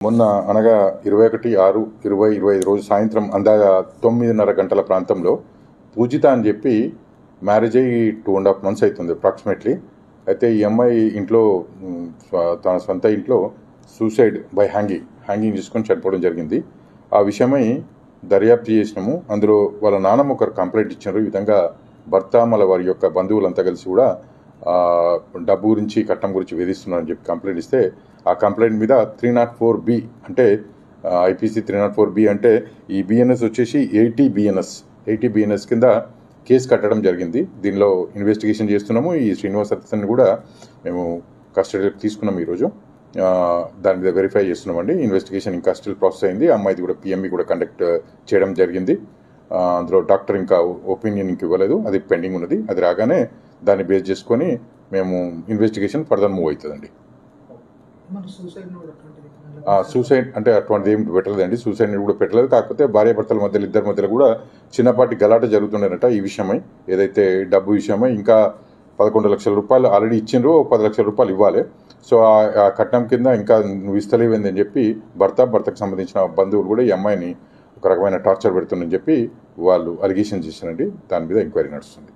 మొన్న అనగా 21/6/2025 రోజు సాయంత్రం అందాగా 9:30 గంటల ప్రాంతంలో పూజిత అని చెప్పి మ్యారేజ్ అయ్యి 2.5 months అవుతుంది అప్రాక్సిమేట్లీ. అయితే ఈ అమ్మాయి ఇంట్లో తన సొంత ఇంట్లో సూసైడ్ బై హ్యాంగింగ్ చేసుకొని చనిపోవడం జరిగింది. ఆ విషయమై దర్యాప్తు చేసినాము. అందులో వాళ్ళ నాన్నమ్మ ఒకరు కంప్లైంట్ ఇచ్చారు. ఈ విధంగా భర్త మళ్ళీ వారి యొక్క బంధువులంతా కలిసి కూడా డబ్బు గురించి కట్నం గురించి వేధిస్తున్నారని చెప్పి కంప్లైంట్ ఇస్తే ఆ కంప్లైంట్ మీద 304B అంటే ఐపీసీ 304B అంటే ఈ బిఎన్ఎస్ వచ్చేసి 80 బిఎన్ఎస్ కింద కేసు కట్టడం జరిగింది. దీనిలో ఇన్వెస్టిగేషన్ చేస్తున్నాము. ఈ శ్రీనివాస్ అతన్ని కూడా మేము కస్టడీలోకి తీసుకున్నాము ఈరోజు. దాని మీద వెరిఫై చేస్తున్నామండి. ఇన్వెస్టిగేషన్ ఇంకా స్టిల్ ప్రాసెస్ అయింది. అమ్మాయిది కూడా పిఎంఈ కూడా కండక్ట్ చేయడం జరిగింది. అందులో డాక్టర్ ఇంకా ఒపీనియన్ ఇంక ఇవ్వలేదు, అది పెండింగ్ ఉన్నది. అది రాగానే దాన్ని బేస్ చేసుకొని మేము ఇన్వెస్టిగేషన్ ఫర్దర్ మూవ్ అవుతుందండి. సూసైడ్ అంటే అటువంటిది ఏం పెట్టలేదండి. సూసైడ్ కూడా పెట్టలేదు. కాకపోతే భార్యాభర్తల మధ్యలో ఇద్దరి మధ్యలో కూడా చిన్నపాటి గలాట జరుగుతుండేనట ఈ విషయమై, ఏదైతే డబ్బు విషయమై. ఇంకా 11 లక్షల రూపాయలు ఆల్రెడీ ఇచ్చిండ్రు, 10 లక్షల రూపాయలు ఇవ్వాలి. సో ఆ కట్నం కింద ఇంకా నువ్వు ఇస్తలేవేందని చెప్పి భర్తకు సంబంధించిన బంధువులు కూడా ఈ అమ్మాయిని ఒక రకమైన టార్చర్ పెడుతుందని చెప్పి వాళ్ళు అలిగేషన్ చేశారండి. దాని మీద ఎంక్వైరీ నడుస్తుంది.